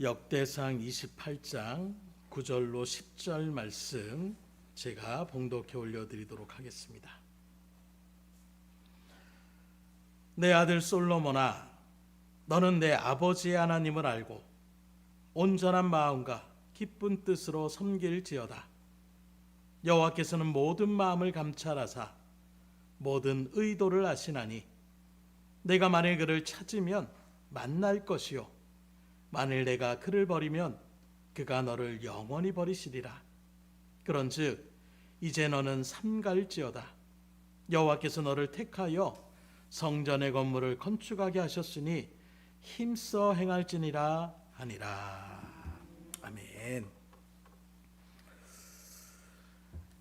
역대상 28장 9절로 10절 말씀 제가 봉독해 올려드리도록 하겠습니다. 내 아들 솔로몬아, 너는 내 아버지의 하나님을 알고 온전한 마음과 기쁜 뜻으로 섬길지어다. 여호와께서는 모든 마음을 감찰하사 모든 의도를 아시나니 내가 만일 그를 찾으면 만날 것이요 만일 내가 그를 버리면 그가 너를 영원히 버리시리라. 그런즉 이제 너는 삼갈지어다. 여호와께서 너를 택하여 성전의 건물을 건축하게 하셨으니 힘써 행할지니라 하니라. 아멘.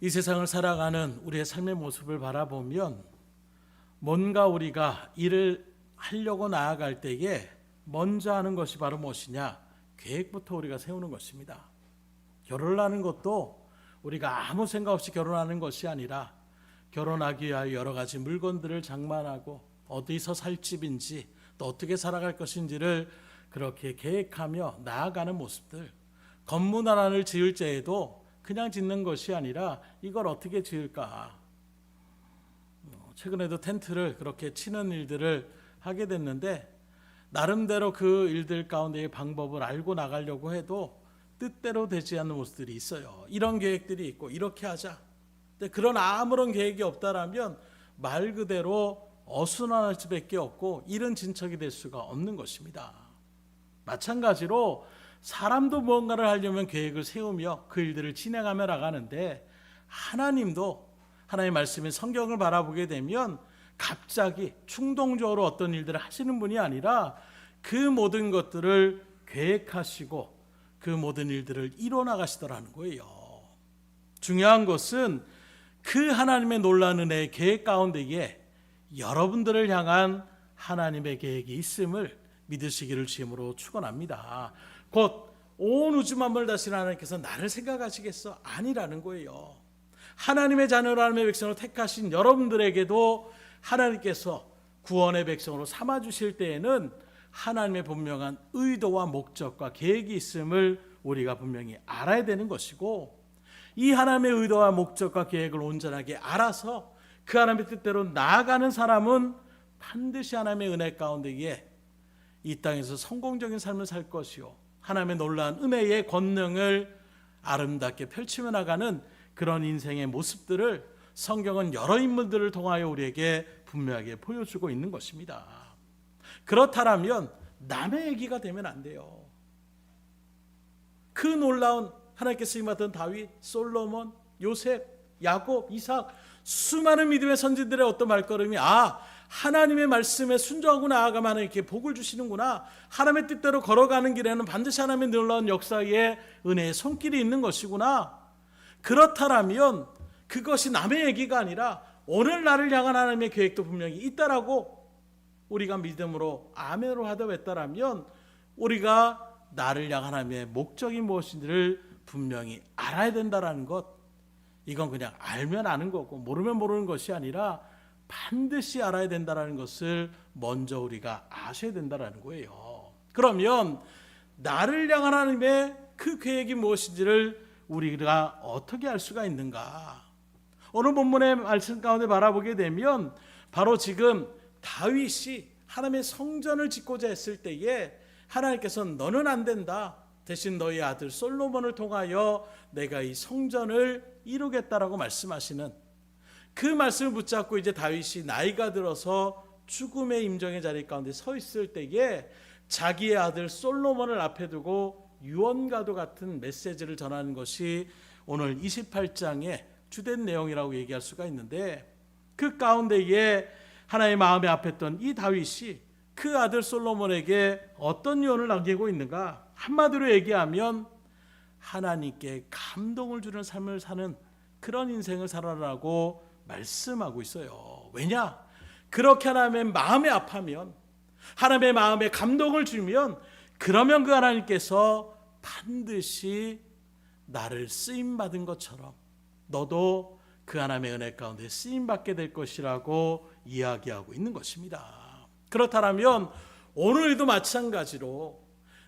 이 세상을 살아가는 우리의 삶의 모습을 바라보면 뭔가 우리가 일을 하려고 나아갈 때에 먼저 하는 것이 바로 무엇이냐? 계획부터 우리가 세우는 것입니다. 결혼을 하는 것도 우리가 아무 생각 없이 결혼하는 것이 아니라 결혼하기 위하여 여러 가지 물건들을 장만하고 어디서 살 집인지 또 어떻게 살아갈 것인지를 그렇게 계획하며 나아가는 모습들. 건물 하나를 지을 때에도 그냥 짓는 것이 아니라 이걸 어떻게 지을까? 최근에도 텐트를 그렇게 치는 일들을 하게 됐는데 나름대로 그 일들 가운데의 방법을 알고 나가려고 해도 뜻대로 되지 않는 모습들이 있어요. 이런 계획들이 있고 이렇게 하자. 근데 그런 아무런 계획이 없다라면 말 그대로 어수선할 수밖에 없고 일은 진척이 될 수가 없는 것입니다. 마찬가지로 사람도 무언가를 하려면 계획을 세우며 그 일들을 진행하며 나가는데 하나님도 하나님의 말씀인 성경을 바라보게 되면 갑자기 충동적으로 어떤 일들을 하시는 분이 아니라 그 모든 것들을 계획하시고 그 모든 일들을 이뤄나가시더라는 거예요. 중요한 것은 그 하나님의 놀라운 은혜의 계획 가운데에 여러분들을 향한 하나님의 계획이 있음을 믿으시기를 주임으로 축원합니다. 곧 온 우주 만물을 다스리는 하나님께서 나를 생각하시겠어? 아니라는 거예요. 하나님의 자녀로 하나님의 백성으로 택하신 여러분들에게도 하나님께서 구원의 백성으로 삼아주실 때에는 하나님의 분명한 의도와 목적과 계획이 있음을 우리가 분명히 알아야 되는 것이고, 이 하나님의 의도와 목적과 계획을 온전하게 알아서 그 하나님의 뜻대로 나아가는 사람은 반드시 하나님의 은혜 가운데에 이 땅에서 성공적인 삶을 살 것이요 하나님의 놀라운 은혜의 권능을 아름답게 펼치며 나가는 그런 인생의 모습들을 성경은 여러 인물들을 통하여 우리에게 분명하게 보여주고 있는 것입니다. 그렇다면 남의 얘기가 되면 안 돼요. 그 놀라운 하나님께서 쓰임받던 다윗, 솔로몬, 요셉, 야곱, 이삭 수많은 믿음의 선지들의 어떤 발걸음이 하나님의 말씀에 순종하고 나아가면 하나님께 복을 주시는구나. 하나님의 뜻대로 걸어가는 길에는 반드시 하나님의 놀라운 역사의 은혜의 손길이 있는 것이구나. 그렇다면 그것이 남의 얘기가 아니라 오늘 나를 향한 하나님의 계획도 분명히 있다라고 우리가 믿음으로 아멘으로 하다 했다라면 우리가 나를 향한 하나님의 목적이 무엇인지를 분명히 알아야 된다라는 것, 이건 그냥 알면 아는 거고 모르면 모르는 것이 아니라 반드시 알아야 된다라는 것을 먼저 우리가 아셔야 된다라는 거예요. 그러면 나를 향한 하나님의 그 계획이 무엇인지를 우리가 어떻게 알 수가 있는가? 오늘 본문의 말씀 가운데 바라보게 되면 바로 지금 다윗이 하나님의 성전을 짓고자 했을 때에 하나님께서는 너는 안 된다. 대신 너희 아들 솔로몬을 통하여 내가 이 성전을 이루겠다라고 말씀하시는 그 말씀을 붙잡고 이제 다윗이 나이가 들어서 죽음의 임종의 자리 가운데 서 있을 때에 자기의 아들 솔로몬을 앞에 두고 유언과도 같은 메시지를 전하는 것이 오늘 28장의 주된 내용이라고 얘기할 수가 있는데, 그 가운데에 하나님의 마음에 앞했던 이 다윗이 그 아들 솔로몬에게 어떤 유언을 남기고 있는가? 한마디로 얘기하면 하나님께 감동을 주는 삶을 사는 그런 인생을 살아라고 말씀하고 있어요. 왜냐? 그렇게 하나님의 마음에 아파하면, 하나님의 마음에 감동을 주면, 그러면 그 하나님께서 반드시 나를 쓰임받은 것처럼 너도 그 하나님의 은혜 가운데 쓰임받게 될 것이라고 이야기하고 있는 것입니다. 그렇다면 오늘도 마찬가지로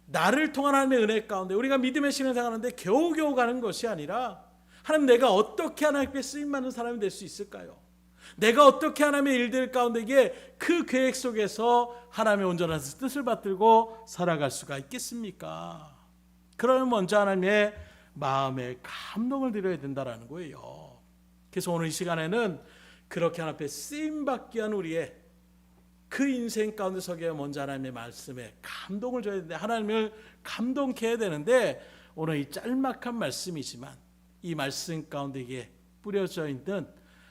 나를 통한 하나님의 은혜 가운데 우리가 믿음의 신앙생활하는데 겨우겨우 가는 것이 아니라 하나님, 내가 어떻게 하나님께 쓰임받는 사람이 될 수 있을까요? 내가 어떻게 하나님의 일들 가운데 그 계획 속에서 하나님의 온전한 뜻을 받들고 살아갈 수가 있겠습니까? 그러면 먼저 하나님의 마음에 감동을 드려야 된다는 거예요. 그래서 오늘 이 시간에는 그렇게 하나님 앞에 쓰임받기 위한 우리의 그 인생 가운데 서게 먼저 하나님의 말씀에 감동을 줘야 되는데, 하나님을 감동케 해야 되는데, 오늘 이 짤막한 말씀이지만 이 말씀 가운데 뿌려져 있는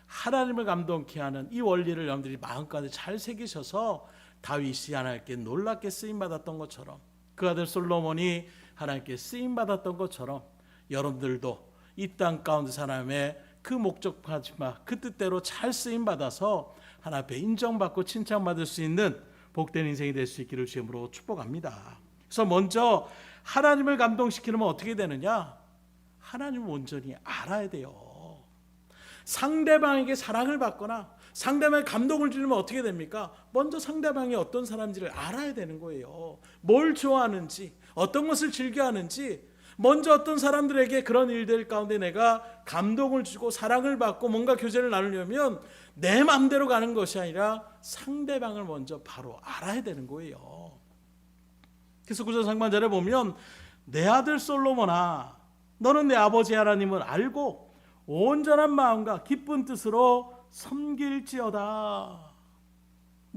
하나님을 감동케 하는 이 원리를 여러분들이 마음가운데 잘 새기셔서 다윗이 하나님께 놀랍게 쓰임받았던 것처럼, 그 아들 솔로몬이 하나님께 쓰임받았던 것처럼 여러분들도 이 땅 가운데 하나님의 그 목적하지마 그 뜻대로 잘 쓰임받아서 하나님 앞에 인정받고 칭찬받을 수 있는 복된 인생이 될 수 있기를 주님으로 축복합니다. 그래서 먼저 하나님을 감동시키려면 어떻게 되느냐? 하나님을 온전히 알아야 돼요. 상대방에게 사랑을 받거나 상대방에게 감동을 주려면 어떻게 됩니까? 먼저 상대방이 어떤 사람인지를 알아야 되는 거예요. 뭘 좋아하는지, 어떤 것을 즐겨하는지, 먼저 어떤 사람들에게 그런 일들 가운데 내가 감동을 주고 사랑을 받고 뭔가 교제를 나누려면 내 마음대로 가는 것이 아니라 상대방을 먼저 바로 알아야 되는 거예요. 그래서 9절 상반절에 보면 내 아들 솔로몬아, 너는 내 아버지 하나님을 알고 온전한 마음과 기쁜 뜻으로 섬길지어다.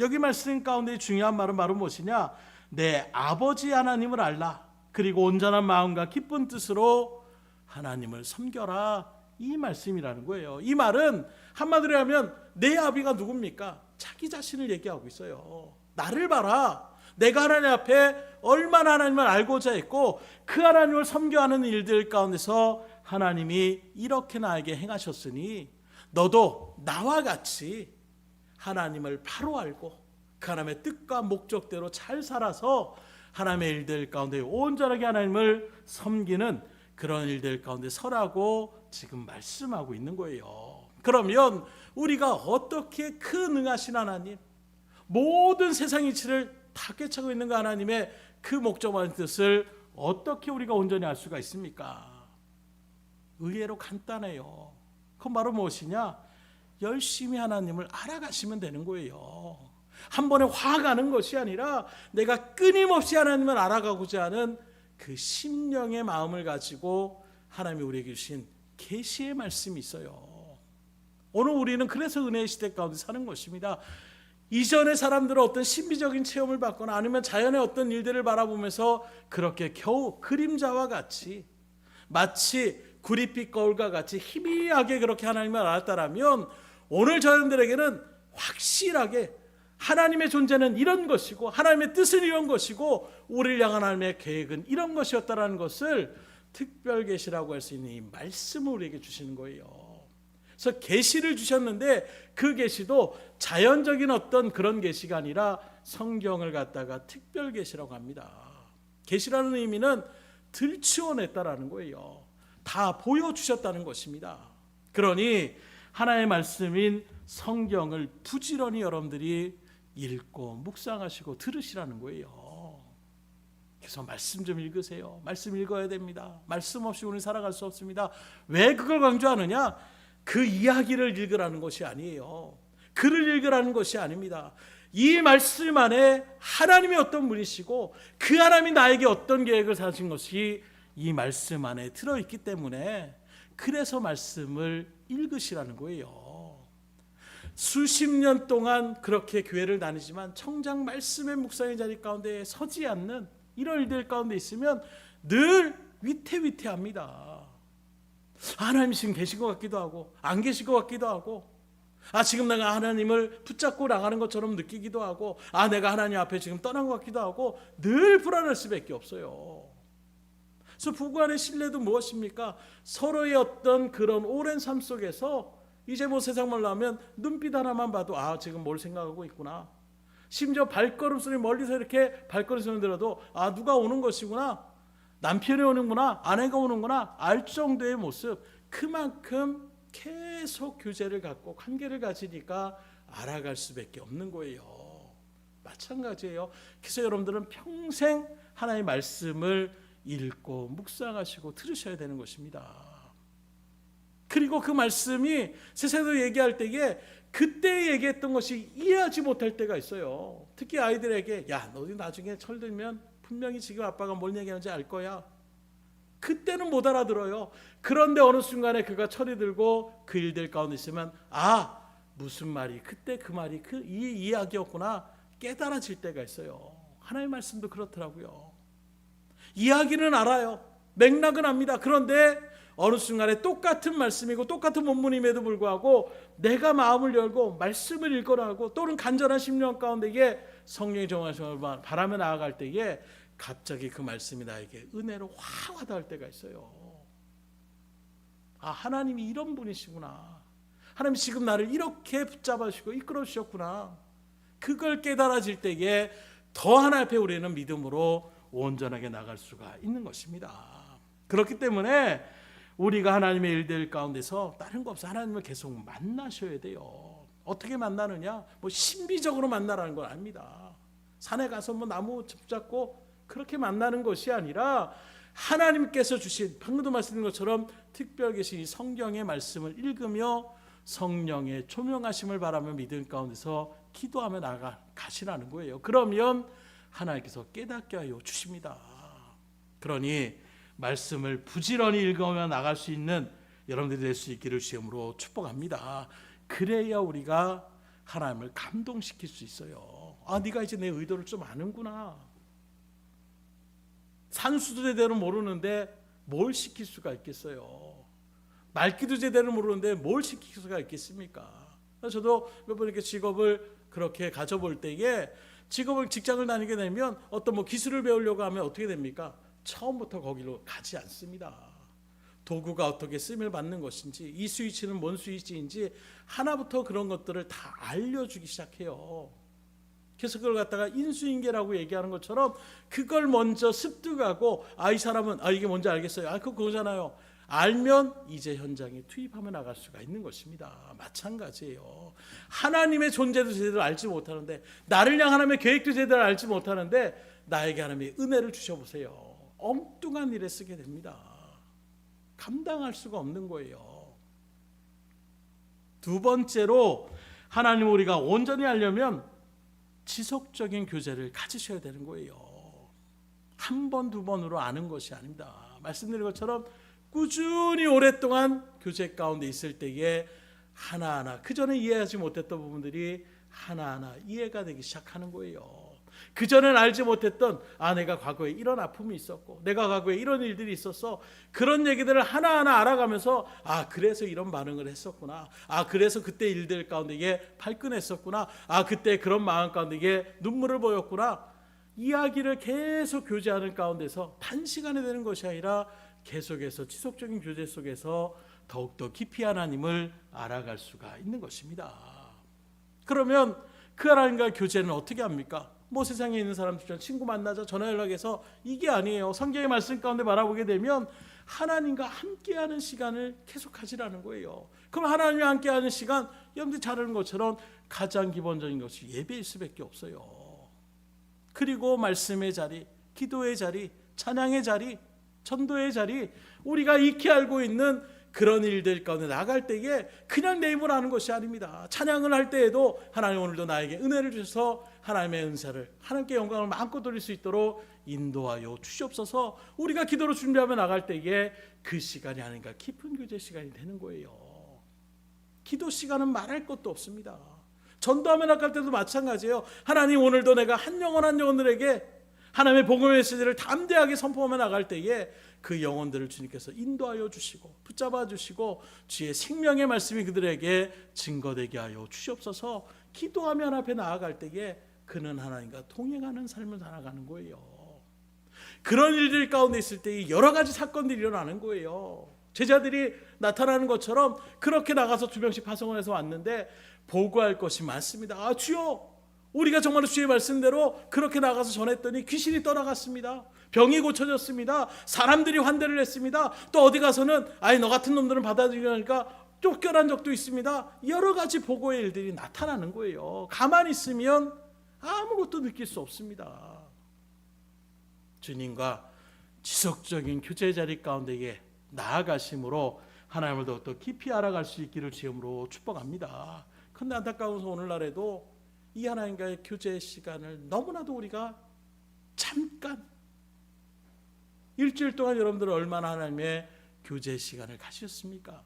여기 말씀 가운데 중요한 말은 바로 무엇이냐? 내 아버지 하나님을 알라. 그리고 온전한 마음과 기쁜 뜻으로 하나님을 섬겨라. 이 말씀이라는 거예요. 이 말은 한마디로 하면 내 아비가 누굽니까? 자기 자신을 얘기하고 있어요. 나를 봐라. 내가 하나님 앞에 얼마나 하나님을 알고자 했고 그 하나님을 섬겨하는 일들 가운데서 하나님이 이렇게 나에게 행하셨으니 너도 나와 같이 하나님을 바로 알고 그 하나님의 뜻과 목적대로 잘 살아서 하나님의 일들 가운데 온전하게 하나님을 섬기는 그런 일들 가운데 서라고 지금 말씀하고 있는 거예요. 그러면 우리가 어떻게 그 능하신 하나님, 모든 세상 이치를 다 꿰차고 있는 그 하나님의 그 목적과 뜻을 어떻게 우리가 온전히 알 수가 있습니까? 의외로 간단해요. 그건 바로 무엇이냐? 열심히 하나님을 알아가시면 되는 거예요. 한 번에 확 가는 것이 아니라 내가 끊임없이 하나님을 알아가고자 하는 그 심령의 마음을 가지고 하나님이 우리에게 주신 계시의 말씀이 있어요. 오늘 우리는 그래서 은혜의 시대 가운데 사는 것입니다. 이전의 사람들은 어떤 신비적인 체험을 받거나 아니면 자연의 어떤 일들을 바라보면서 그렇게 겨우 그림자와 같이 마치 구릿빛 거울과 같이 희미하게 그렇게 하나님을 알았다라면 오늘 저희들에게는 확실하게 하나님의 존재는 이런 것이고 하나님의 뜻은 이런 것이고 우리를 향한 하나님의 계획은 이런 것이었다라는 것을 특별 계시라고 할 수 있는 이 말씀을 우리에게 주시는 거예요. 그래서 계시를 주셨는데 그 계시도 자연적인 어떤 그런 계시가 아니라 성경을 갖다가 특별 계시라고 합니다. 계시라는 의미는 들추어냈다라는 거예요. 다 보여주셨다는 것입니다. 그러니 하나님의 말씀인 성경을 부지런히 여러분들이 읽고 묵상하시고 들으시라는 거예요. 그래서 말씀 좀 읽으세요. 말씀 읽어야 됩니다. 말씀 없이 우리는 살아갈 수 없습니다. 왜 그걸 강조하느냐? 그 이야기를 읽으라는 것이 아니에요. 글을 읽으라는 것이 아닙니다. 이 말씀 안에 하나님이 어떤 분이시고 그 하나님이 나에게 어떤 계획을 세우신 것이 이 말씀 안에 들어있기 때문에 그래서 말씀을 읽으시라는 거예요. 수십 년 동안 그렇게 교회를 다니지만 정작 말씀의 묵상의 자리 가운데 서지 않는 이런 일들 가운데 있으면 늘 위태위태합니다. 하나님이 지금 계신 것 같기도 하고 안 계신 것 같기도 하고 지금 내가 하나님을 붙잡고 나가는 것처럼 느끼기도 하고 내가 하나님 앞에 지금 떠난 것 같기도 하고 늘 불안할 수밖에 없어요. 그래서 부부간의 신뢰도 무엇입니까? 서로의 어떤 그런 오랜 삶 속에서 이제 뭐 세상 말로 하면 눈빛 하나만 봐도 지금 뭘 생각하고 있구나. 심지어 발걸음 소리 멀리서 이렇게 발걸음 소리 들어도 누가 오는 것이구나. 남편이 오는구나. 아내가 오는구나. 알 정도의 모습. 그만큼 계속 교제를 갖고 관계를 가지니까 알아갈 수밖에 없는 거예요. 마찬가지예요. 그래서 여러분들은 평생 하나님의 말씀을 읽고 묵상하시고 들으셔야 되는 것입니다. 그리고 그 말씀이 세상에서 얘기할 때에 그때 얘기했던 것이 이해하지 못할 때가 있어요. 특히 아이들에게 야, 너희 나중에 철들면 분명히 지금 아빠가 뭘 얘기하는지 알 거야. 그때는 못 알아들어요. 그런데 어느 순간에 그가 철이 들고 그 일들 가운데 있으면 아, 무슨 말이 그때 그 말이 이 이야기였구나 깨달아질 때가 있어요. 하나님의 말씀도 그렇더라고요. 이야기는 알아요. 맥락은 압니다. 그런데 어느 순간에 똑같은 말씀이고 똑같은 본문임에도 불구하고 내가 마음을 열고 말씀을 읽거나 하고 또는 간절한 심령 가운데에 성령의 정하심을 바라며 나아갈 때에 갑자기 그 말씀이 나에게 은혜로 확 와닿을 때가 있어요. 아, 하나님이 이런 분이시구나. 하나님 지금 나를 이렇게 붙잡아 주시고 이끌어 주셨구나. 그걸 깨달아질 때에 더 하나님 앞에 우리는 믿음으로 온전하게 나갈 수가 있는 것입니다. 그렇기 때문에 우리가 하나님의 일들 가운데서 다른 거 없어 하나님을 계속 만나셔야 돼요. 어떻게 만나느냐? 뭐 신비적으로 만나라는 건 아닙니다. 산에 가서 뭐 나무 붙잡고 그렇게 만나는 것이 아니라 하나님께서 주신 방금도 말씀드린 것처럼 특별히 계신 이 성경의 말씀을 읽으며 성령의 조명하심을 바라며 믿음 가운데서 기도하며 나가시라는 거예요. 그러면 하나님께서 깨닫게 하여 주십니다. 그러니 말씀을 부지런히 읽으며 나갈 수 있는 여러분들이 될 수 있기를 주님으로 축복합니다. 그래야 우리가 하나님을 감동시킬 수 있어요. 아, 네가 이제 내 의도를 좀 아는구나. 산수도 제대로 모르는데 뭘 시킬 수가 있겠어요. 말귀도 제대로 모르는데 뭘 시킬 수가 있겠습니까? 저도 몇 번 이렇게 직업을 그렇게 가져볼 때에 직장을 다니게 되면 어떤 뭐 기술을 배우려고 하면 어떻게 됩니까? 처음부터 거기로 가지 않습니다. 도구가 어떻게 쓰임을 받는 것인지 이 스위치는 뭔 스위치인지 하나부터 그런 것들을 다 알려주기 시작해요. 그래서 그걸 갖다가 인수인계라고 얘기하는 것처럼 그걸 먼저 습득하고 이 사람은 이게 뭔지 알겠어요. 그거잖아요. 알면 이제 현장에 투입하며 나갈 수가 있는 것입니다. 마찬가지예요. 하나님의 존재도 제대로 알지 못하는데 나를 향한 하나님의 계획도 제대로 알지 못하는데 나에게 하나님의 은혜를 주셔보세요. 엉뚱한 일에 쓰게 됩니다. 감당할 수가 없는 거예요. 두 번째로 하나님을 우리가 온전히 알려면 지속적인 교제를 가지셔야 되는 거예요. 한 번, 두 번으로 아는 것이 아닙니다. 말씀드린 것처럼 꾸준히 오랫동안 교제 가운데 있을 때에 하나하나 그전에 이해하지 못했던 부분들이 하나하나 이해가 되기 시작하는 거예요. 그전엔 알지 못했던 내가 과거에 이런 아픔이 있었고 내가 과거에 이런 일들이 있었어. 그런 얘기들을 하나하나 알아가면서 그래서 이런 반응을 했었구나. 그래서 그때 일들 가운데 이게 발끈했었구나. 그때 그런 마음 가운데 이게 눈물을 보였구나. 이야기를 계속 교제하는 가운데서 단시간에 되는 것이 아니라 계속해서 지속적인 교제 속에서 더욱더 깊이 하나님을 알아갈 수가 있는 것입니다. 그러면 그 하나님과 교제는 어떻게 합니까? 뭐 세상에 있는 사람들처럼 친구 만나자 전화 연락해서 이게 아니에요. 성경의 말씀 가운데 바라보게 되면 하나님과 함께하는 시간을 계속하시라는 거예요. 그럼 하나님과 함께하는 시간 여러분들이 잘 아는 것처럼 가장 기본적인 것이 예배일 수밖에 없어요. 그리고 말씀의 자리, 기도의 자리, 찬양의 자리, 전도의 자리, 우리가 익히 알고 있는 그런 일들 가운데 나갈 때에 그냥 내 힘으로 하는 것이 아닙니다. 찬양을 할 때에도 하나님 오늘도 나에게 은혜를 주셔서 하나님의 은사를 하나님께 영광을 마음껏 돌릴 수 있도록 인도하여 주시옵소서. 우리가 기도로 준비하며 나갈 때에 그 시간이 아닌가 깊은 교제 시간이 되는 거예요. 기도 시간은 말할 것도 없습니다. 전도하며 나갈 때도 마찬가지예요. 하나님 오늘도 내가 한 영혼들에게 하나님의 복음의 메시지를 담대하게 선포하며 나갈 때에 그 영혼들을 주님께서 인도하여 주시고 붙잡아 주시고 주의 생명의 말씀이 그들에게 증거되게 하여 주시옵소서. 기도하며 하나님 앞에 나아갈 때에 그는 하나님과 동행하는 삶을 살아가는 거예요. 그런 일들 가운데 있을 때 여러 가지 사건들이 일어나는 거예요. 제자들이 나타나는 것처럼 그렇게 나가서 2명씩 파송을 해서 왔는데 보고할 것이 많습니다. 주여, 우리가 정말 주의 말씀대로 그렇게 나가서 전했더니 귀신이 떠나갔습니다. 병이 고쳐졌습니다. 사람들이 환대를 했습니다. 또 어디 가서는 너 같은 놈들은 받아들이려니까 쫓겨난 적도 있습니다. 여러 가지 보고의 일들이 나타나는 거예요. 가만히 있으면 아무것도 느낄 수 없습니다. 주님과 지속적인 교제 자리 가운데에 나아가심으로 하나님을 더욱더 깊이 알아갈 수 있기를 주님으로 축복합니다. 그런데 안타까운 오늘날에도 이 하나님과의 교제 시간을 너무나도 우리가 잠깐 일주일 동안 여러분들은 얼마나 하나님의 교제 시간을 가셨습니까?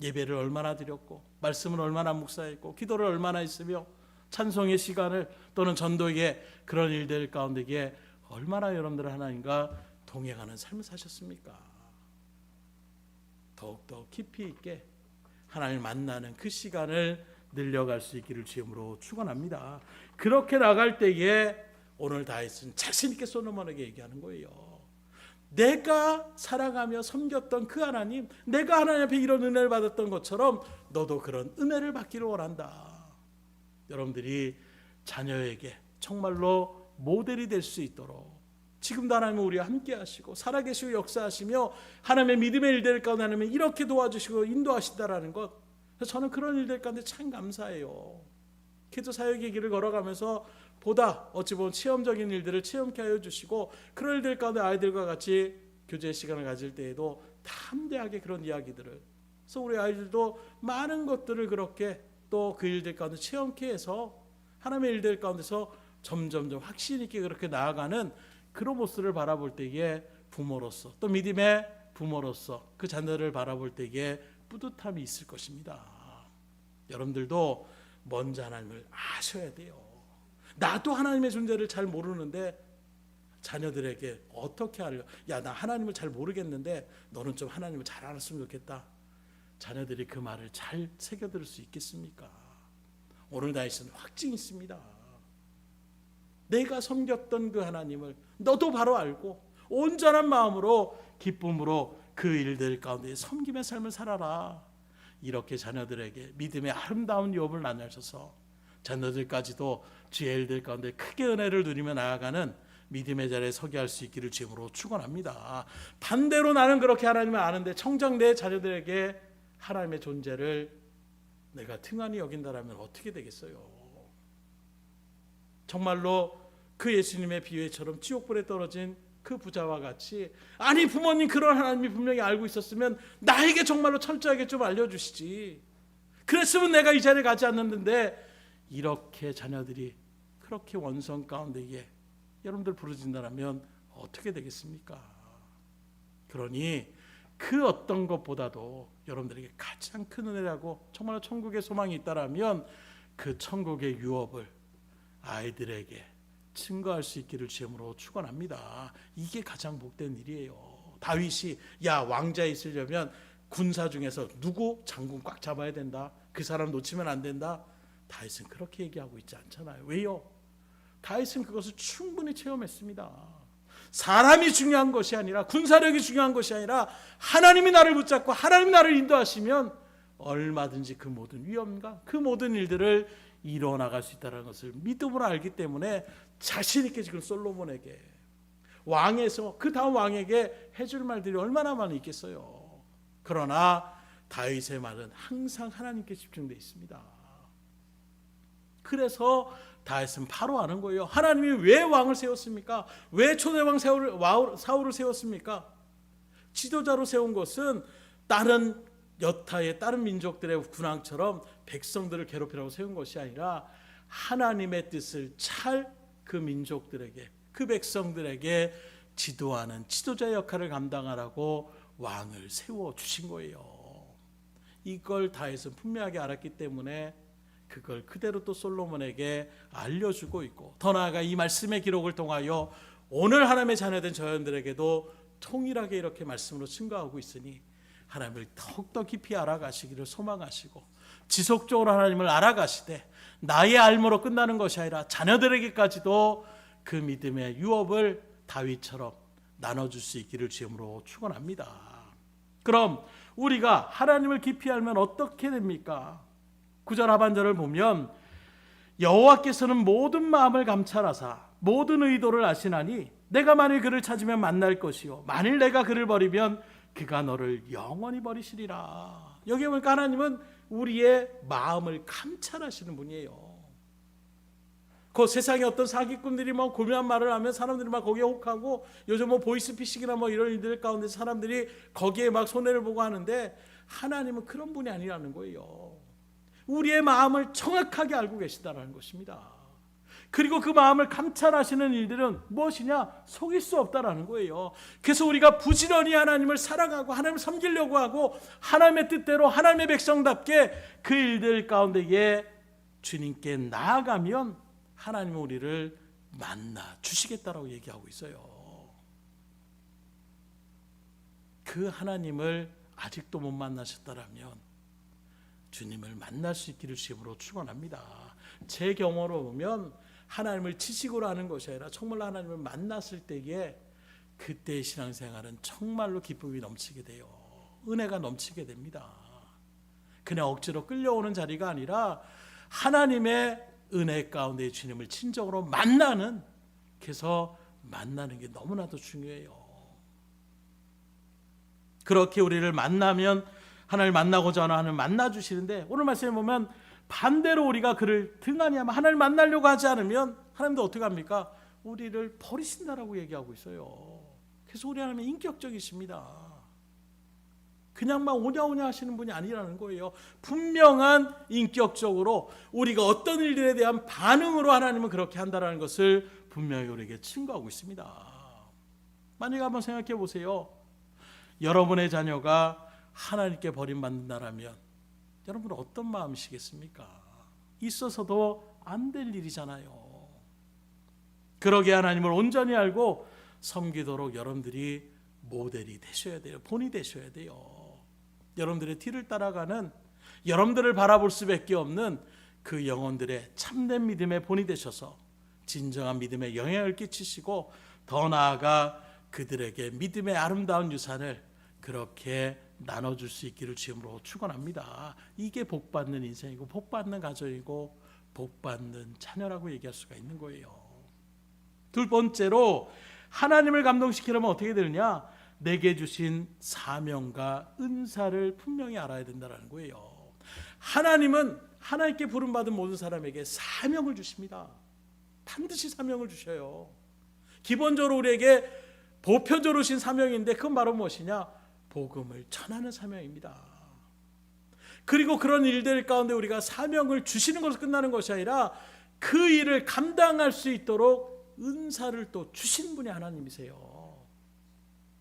예배를 얼마나 드렸고 말씀을 얼마나 묵상했고 기도를 얼마나 했으며 찬송의 시간을 또는 전도의 그런 일들 가운데에 얼마나 여러분들은 하나님과 동행하는 삶을 사셨습니까? 더욱더 깊이 있게 하나님을 만나는 그 시간을 늘려갈 수 있기를 주님으로 축원합니다. 그렇게 나갈 때에 오늘 다윗은 자신 있게 솔로몬에게 얘기하는 거예요. 내가 살아가며 섬겼던 그 하나님, 내가 하나님 앞에 이런 은혜를 받았던 것처럼 너도 그런 은혜를 받기를 원한다. 여러분들이 자녀에게 정말로 모델이 될 수 있도록 지금도 하나님은 우리와 함께 하시고 살아계시고 역사하시며 하나님의 믿음의 일들 가운데 하나님은 이렇게 도와주시고 인도하신다라는 것, 저는 그런 일들 가운데 참 감사해요. 기도 사역의 길을 걸어가면서 보다 어찌 보면 체험적인 일들을 체험케 하여 주시고 그런 일들 가운데 아이들과 같이 교제 시간을 가질 때에도 담대하게 그런 이야기들을, 그래서 우리 아이들도 많은 것들을 그렇게 또 그 일들 가운데 체험케 해서 하나님의 일들 가운데서 점점점 확신 있게 그렇게 나아가는 그런 모습을 바라볼 때에 부모로서 또 믿음의 부모로서 그 자녀를 바라볼 때에 뿌듯함이 있을 것입니다. 여러분들도 먼저 하나님을 아셔야 돼요. 나도 하나님의 존재를 잘 모르는데 자녀들에게 어떻게 하려? 야, 나 하나님을 잘 모르겠는데 너는 좀 하나님을 잘 알았으면 좋겠다. 자녀들이 그 말을 잘 새겨들을 수 있겠습니까? 오늘 다윗은 확증이 있습니다. 내가 섬겼던 그 하나님을 너도 바로 알고 온전한 마음으로 기쁨으로 그 일들 가운데 섬김의 삶을 살아라. 이렇게 자녀들에게 믿음의 아름다운 유업을 나누셔서 자녀들까지도 주의 일들 가운데 크게 은혜를 누리며 나아가는 믿음의 자리에 서게 할 수 있기를 주님으로 축원합니다. 반대로 나는 그렇게 하나님을 아는데 정작 내 자녀들에게 하나님의 존재를 내가 등한히 여긴다라면 어떻게 되겠어요? 정말로 그 예수님의 비유처럼 지옥불에 떨어진 그 부자와 같이, 아니 부모님 그런 하나님이 분명히 알고 있었으면 나에게 정말로 철저하게 좀 알려주시지, 그랬으면 내가 이 자리에 가지 않는데 이렇게 자녀들이 그렇게 원성 가운데에 여러분들 부르진다면 어떻게 되겠습니까? 그러니 그 어떤 것보다도 여러분들에게 가장 큰 은혜라고 정말 천국의 소망이 있다라면 그 천국의 유업을 아이들에게 증거할 수 있기를 주님으로 축원합니다. 이게 가장 복된 일이에요. 다윗이 야 왕자에 있으려면 군사 중에서 누구 장군 꽉 잡아야 된다, 그 사람 놓치면 안 된다. 다윗은 그렇게 얘기하고 있지 않잖아요. 왜요? 다윗은 그것을 충분히 체험했습니다. 사람이 중요한 것이 아니라 군사력이 중요한 것이 아니라 하나님이 나를 붙잡고 하나님이 나를 인도하시면 얼마든지 그 모든 위험과 그 모든 일들을 이뤄나갈 수 있다는 것을 믿음으로 알기 때문에 자신 있게 지금 솔로몬에게 왕에서 그 다음 왕에게 해줄 말들이 얼마나 많이 있겠어요. 그러나 다윗의 말은 항상 하나님께 집중되어 있습니다. 그래서 다윗은 바로 아는 거예요. 하나님이 왜 왕을 세웠습니까? 왜 초대왕 사울을 세웠습니까? 지도자로 세운 것은 다른 여타의 다른 민족들의 군왕처럼 백성들을 괴롭히라고 세운 것이 아니라 하나님의 뜻을 찰 그 민족들에게, 그 백성들에게 지도하는 지도자 역할을 감당하라고 왕을 세워주신 거예요. 이걸 다윗은 분명하게 알았기 때문에 그걸 그대로 또 솔로몬에게 알려주고 있고, 더 나아가 이 말씀의 기록을 통하여 오늘 하나님의 자녀된 저희들에게도 통일하게 이렇게 말씀으로 증거하고 있으니 하나님을 더욱더 깊이 알아가시기를 소망하시고 지속적으로 하나님을 알아가시되 나의 알므로 끝나는 것이 아니라 자녀들에게까지도 그 믿음의 유업을 다윗처럼 나눠줄 수 있기를 주님으로 축원합니다. 그럼 우리가 하나님을 깊이 알면 어떻게 됩니까? 9절 하반절을 보면 여호와께서는 모든 마음을 감찰하사 모든 의도를 아시나니 내가 만일 그를 찾으면 만날 것이요 만일 내가 그를 버리면 그가 너를 영원히 버리시리라. 여기 보니까 하나님은 우리의 마음을 감찰하시는 분이에요. 그 세상에 어떤 사기꾼들이 뭐 고민한 말을 하면 사람들이 막 거기에 혹하고, 요즘 뭐 보이스피싱이나 뭐 이런 일들 가운데 사람들이 거기에 막 손해를 보고 하는데, 하나님은 그런 분이 아니라는 거예요. 우리의 마음을 정확하게 알고 계시다라는 것입니다. 그리고 그 마음을 감찰하시는 일들은 무엇이냐? 속일 수 없다라는 거예요. 그래서 우리가 부지런히 하나님을 사랑하고 하나님을 섬기려고 하고 하나님의 뜻대로 하나님의 백성답게 그 일들 가운데에 주님께 나아가면 하나님은 우리를 만나 주시겠다라고 얘기하고 있어요. 그 하나님을 아직도 못 만나셨다라면 주님을 만날 수 있기를 주님으로 축원합니다. 제 경험으로 보면 하나님을 지식으로 하는 것이 아니라 정말 하나님을 만났을 때에 그때의 신앙생활은 정말로 기쁨이 넘치게 돼요. 은혜가 넘치게 됩니다. 그냥 억지로 끌려오는 자리가 아니라 하나님의 은혜 가운데 주님을 친정으로 만나는, 그래서 만나는 게 너무나도 중요해요. 그렇게 우리를 만나면 하나님을 만나고자 하는 하나님을 만나주시는데, 오늘 말씀에 보면 반대로 우리가 그를 등한히 하면, 하나님을 만나려고 하지 않으면 하나님도 어떻게 합니까? 우리를 버리신다라고 얘기하고 있어요. 그래서 우리 하나님은 인격적이십니다. 그냥 막 오냐오냐 하시는 분이 아니라는 거예요. 분명한 인격적으로 우리가 어떤 일들에 대한 반응으로 하나님은 그렇게 한다는 것을 분명히 우리에게 증거하고 있습니다. 만약에 한번 생각해 보세요. 여러분의 자녀가 하나님께 버림받는다라면 여러분은 어떤 마음이시겠습니까? 있어서도 안 될 일이잖아요. 그러게 하나님을 온전히 알고 섬기도록 여러분들이 모델이 되셔야 돼요. 본이 되셔야 돼요. 여러분들의 뒤를 따라가는, 여러분들을 바라볼 수밖에 없는 그 영혼들의 참된 믿음의 본이 되셔서 진정한 믿음에 영향을 끼치시고, 더 나아가 그들에게 믿음의 아름다운 유산을 그렇게 나눠줄 수 있기를 주님으로 축원합니다. 이게 복받는 인생이고 복받는 가정이고 복받는 자녀라고 얘기할 수가 있는 거예요. 두 번째로 하나님을 감동시키려면 어떻게 되느냐? 내게 주신 사명과 은사를 분명히 알아야 된다는 거예요. 하나님은 하나님께 부름받은 모든 사람에게 사명을 주십니다. 반드시 사명을 주셔요. 기본적으로 우리에게 보편적으로 주신 사명인데, 그건 바로 무엇이냐? 복음을 전하는 사명입니다. 그리고 그런 일들 가운데 우리가 사명을 주시는 것으로 끝나는 것이 아니라 그 일을 감당할 수 있도록 은사를 또 주시는 분이 하나님이세요.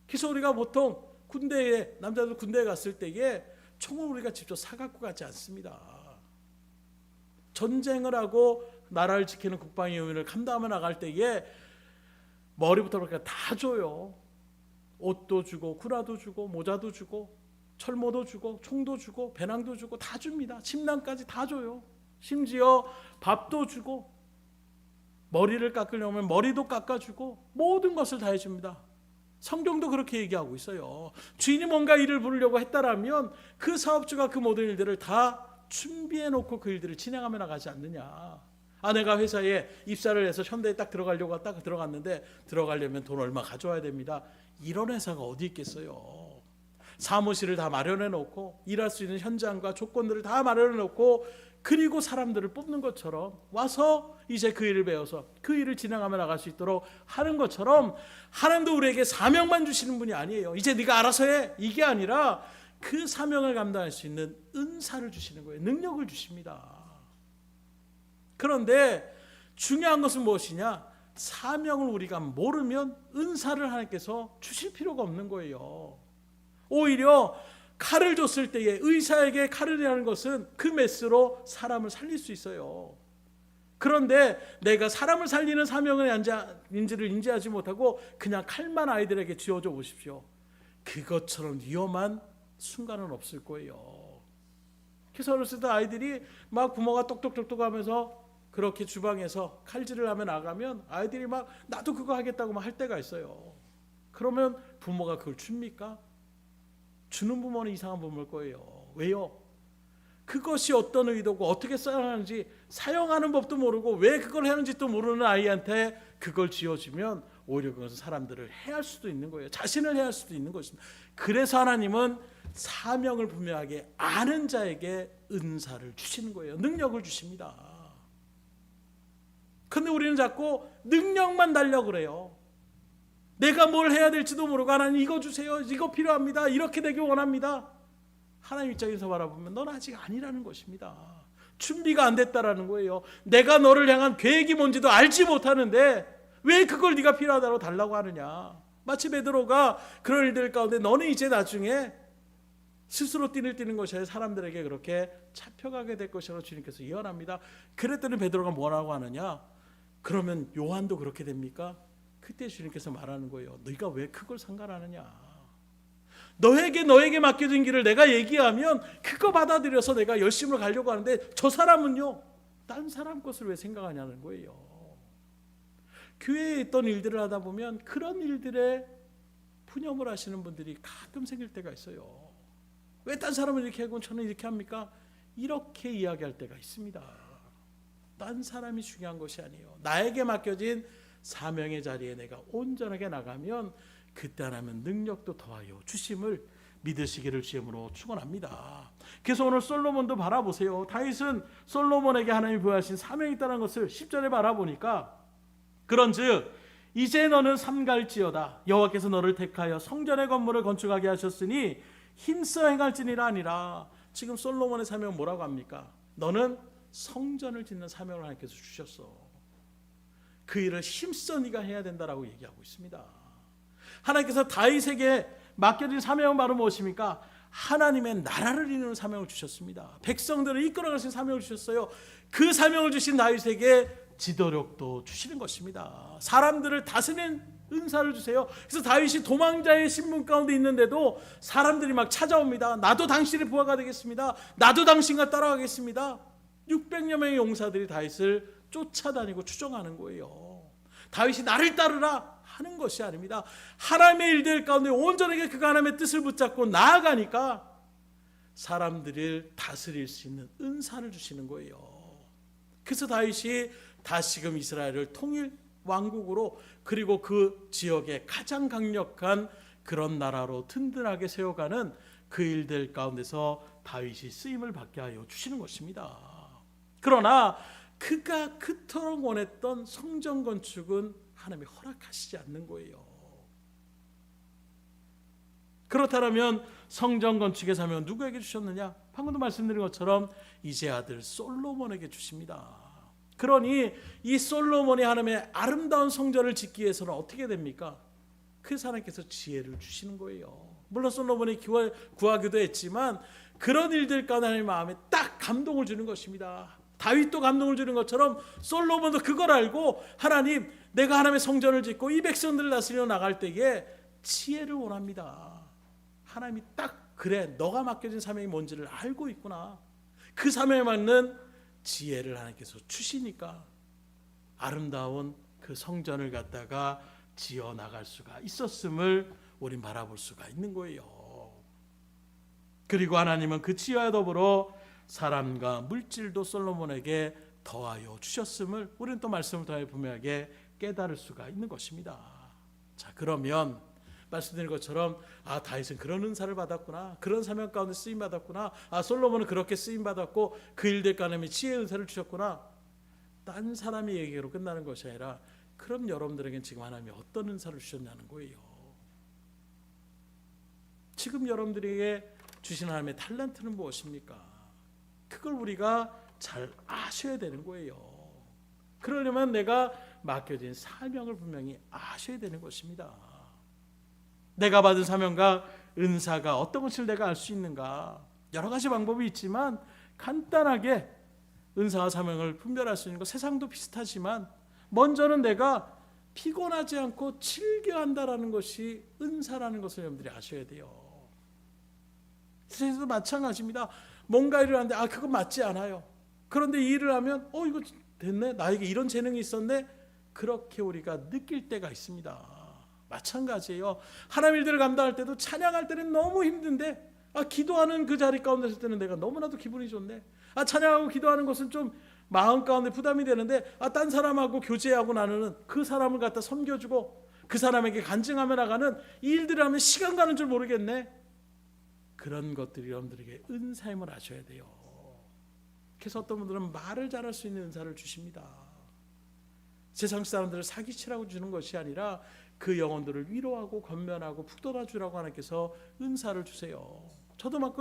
그래서 우리가 보통 군대에, 남자들 군대에 갔을 때에 총을 우리가 직접 사갖고 가지 않습니다. 전쟁을 하고 나라를 지키는 국방의 의무를 감당하며 나갈 때에 머리부터 그렇게 다 줘요. 옷도 주고 구라도 주고 모자도 주고 철모도 주고 총도 주고 배낭도 주고 다 줍니다. 침낭까지 다 줘요. 심지어 밥도 주고 머리를 깎으려면 머리도 깎아주고 모든 것을 다 해줍니다. 성경도 그렇게 얘기하고 있어요. 주인이 뭔가 일을 부르려고 했다라면 그 사업주가 그 모든 일들을 다 준비해 놓고 그 일들을 진행하며 나가지 않느냐. 아내가 회사에 입사를 해서 현대에 딱 들어가려고 딱 들어갔는데, 들어가려면 돈 얼마 가져와야 됩니다. 이런 회사가 어디 있겠어요. 사무실을 다 마련해 놓고 일할 수 있는 현장과 조건들을 다 마련해 놓고, 그리고 사람들을 뽑는 것처럼 와서 이제 그 일을 배워서 그 일을 진행하며 나갈 수 있도록 하는 것처럼, 하나님도 우리에게 사명만 주시는 분이 아니에요. 이제 네가 알아서 해, 이게 아니라 그 사명을 감당할 수 있는 은사를 주시는 거예요. 능력을 주십니다. 그런데 중요한 것은 무엇이냐? 사명을 우리가 모르면 은사를 하나님께서 주실 필요가 없는 거예요. 오히려 칼을 줬을 때에, 의사에게 칼을이라는 것은 그 메스로 사람을 살릴 수 있어요. 그런데 내가 사람을 살리는 사명의 인지를 인지하지 못하고 그냥 칼만 아이들에게 쥐어줘 보십시오. 그것처럼 위험한 순간은 없을 거예요. 그래서 어렸을 때 아이들이 막 부모가 똑똑똑똑 하면서 그렇게 주방에서 칼질을 하며 나가면 아이들이 막 나도 그거 하겠다고 막 할 때가 있어요. 그러면 부모가 그걸 줍니까? 주는 부모는 이상한 부모일 거예요. 왜요? 그것이 어떤 의도고 어떻게 사용하는지, 사용하는 법도 모르고 왜 그걸 하는지도 모르는 아이한테 그걸 쥐어주면 오히려 그것은 사람들을 해할 수도 있는 거예요. 자신을 해할 수도 있는 것입니다. 그래서 하나님은 사명을 분명하게 아는 자에게 은사를 주시는 거예요. 능력을 주십니다. 근데 우리는 자꾸 능력만 달려고 그래요. 내가 뭘 해야 될지도 모르고 하나님 이거 주세요. 이거 필요합니다. 이렇게 되길 원합니다. 하나님 입장에서 바라보면 넌 아직 아니라는 것입니다. 준비가 안 됐다라는 거예요. 내가 너를 향한 계획이 뭔지도 알지 못하는데 왜 그걸 네가 필요하다고 달라고 하느냐. 마치 베드로가 그런 일들 가운데 너는 이제 나중에 스스로 띠를 띠는 것이 아니라 사람들에게 그렇게 잡혀가게 될 것이라고 주님께서 예언합니다. 그랬더니 베드로가 뭐라고 하느냐. 그러면 요한도 그렇게 됩니까? 그때 주님께서 말하는 거예요. 너희가 왜 그걸 상관하느냐. 너에게 맡겨진 길을 내가 얘기하면 그거 받아들여서 내가 열심으로 가려고 하는데 저 사람은요. 딴 사람 것을 왜 생각하냐는 거예요. 교회에 있던 일들을 하다 보면 그런 일들에 푸념을 하시는 분들이 가끔 생길 때가 있어요. 왜 딴 사람은 이렇게 하고 저는 이렇게 합니까? 이렇게 이야기할 때가 있습니다. 딴 사람이 중요한 것이 아니에요. 나에게 맡겨진 사명의 자리에 내가 온전하게 나가면 그때 하나님은 능력도 더하여 주심을 믿으시기를 주님으로 축원합니다. 그래서 오늘 솔로몬도 바라보세요. 다윗은 솔로몬에게 하나님이 부여하신 사명이 있다는 것을 10절에 바라보니까 그런즉 이제 너는 삼갈지어다. 여호와께서 너를 택하여 성전의 건물을 건축하게 하셨으니 힘써 행할지니라 아니라. 지금 솔로몬의 사명은 뭐라고 합니까? 너는 성전을 짓는 사명을 하나님께서 주셨어. 그 일을 힘써 네가 해야 된다라고 얘기하고 있습니다. 하나님께서 다윗에게 맡겨진 사명은 바로 무엇입니까? 하나님의 나라를 이루는 사명을 주셨습니다. 백성들을 이끌어가신 사명을 주셨어요. 그 사명을 주신 다윗에게 지도력도 주시는 것입니다. 사람들을 다스리는 은사를 주세요. 그래서 다윗이 도망자의 신분 가운데 있는데도 사람들이 막 찾아옵니다. 나도 당신의 부하가 되겠습니다. 나도 당신과 따라가겠습니다. 600여 명의 용사들이 다윗을 쫓아다니고 추종하는 거예요. 다윗이 나를 따르라 하는 것이 아닙니다. 하나님의 일들 가운데 온전하게 그가 하나님의 뜻을 붙잡고 나아가니까 사람들을 다스릴 수 있는 은사를 주시는 거예요. 그래서 다윗이 다시금 이스라엘을 통일 왕국으로 그리고 그 지역의 가장 강력한 그런 나라로 든든하게 세워가는 그 일들 가운데서 다윗이 쓰임을 받게 하여 주시는 것입니다. 그러나 그가 그토록 원했던 성전 건축은 하나님이 허락하시지 않는 거예요. 그렇다면 성전 건축의 사명은 누구에게 주셨느냐? 방금도 말씀드린 것처럼 이제 아들 솔로몬에게 주십니다. 그러니 이 솔로몬이 하나님의 아름다운 성전을 짓기 위해서는 어떻게 됩니까? 그 하나님께서 지혜를 주시는 거예요. 물론 솔로몬이 구하기도 했지만 그런 일들 가운데 하나님의 마음에 딱 감동을 주는 것입니다. 다윗도 감동을 주는 것처럼 솔로몬도 그걸 알고 하나님 내가 하나님의 성전을 짓고 이 백성들을 다스리러 나갈 때에 지혜를 원합니다. 하나님이 딱 그래 너가 맡겨진 사명이 뭔지를 알고 있구나. 그 사명에 맞는 지혜를 하나님께서 주시니까 아름다운 그 성전을 갖다가 지어 나갈 수가 있었음을 우린 바라볼 수가 있는 거예요. 그리고 하나님은 그 지혜와 더불어 사람과 물질도 솔로몬에게 더하여 주셨음을 우리는 또 말씀을 통해 분명하게 깨달을 수가 있는 것입니다. 자, 그러면 말씀드린 것처럼 다윗은 그런 은사를 받았구나, 그런 사명 가운데 쓰임 받았구나, 솔로몬은 그렇게 쓰임 받았고 그 일들 가운데 지혜의 은사를 주셨구나, 딴 사람의 얘기로 끝나는 것이 아니라 그럼 여러분들에게는 지금 하나님이 어떤 은사를 주셨냐는 거예요. 지금 여러분들에게 주신 하나님의 탤런트는 무엇입니까? 그걸 우리가 잘 아셔야 되는 거예요. 그러려면 내가 맡겨진 사명을 분명히 아셔야 되는 것입니다. 내가 받은 사명과 은사가 어떤 것을 내가 알 수 있는가? 여러 가지 방법이 있지만 간단하게 은사와 사명을 분별할 수 있는 것, 세상도 비슷하지만 먼저는 내가 피곤하지 않고 즐겨한다라는 것이 은사라는 것을 여러분들이 아셔야 돼요. 세상에서도 마찬가지입니다. 뭔가 일을 하는데 그건 맞지 않아요. 그런데 이 일을 하면 이거 됐네, 나에게 이런 재능이 있었네, 그렇게 우리가 느낄 때가 있습니다. 마찬가지예요. 하나님 일들을 감당할 때도 찬양할 때는 너무 힘든데 기도하는 그 자리 가운데 있을 때는 내가 너무나도 기분이 좋네. 찬양하고 기도하는 것은 좀 마음 가운데 부담이 되는데 딴 사람하고 교제하고 나누는 그 사람을 갖다 섬겨주고 그 사람에게 간증하며 나가는 이 일들을 하면 시간 가는 줄 모르겠네. 그런 것들이 여러분들에게 은사임을 아셔야 돼요. 그래서 어떤 분들은 말을 잘할 수 있는 은사를 주십니다. 세상 사람들을 사기치라고 주는 것이 아니라 그 영혼들을 위로하고 권면하고 북돋아주라고 하나님께서 은사를 주세요. 저도 막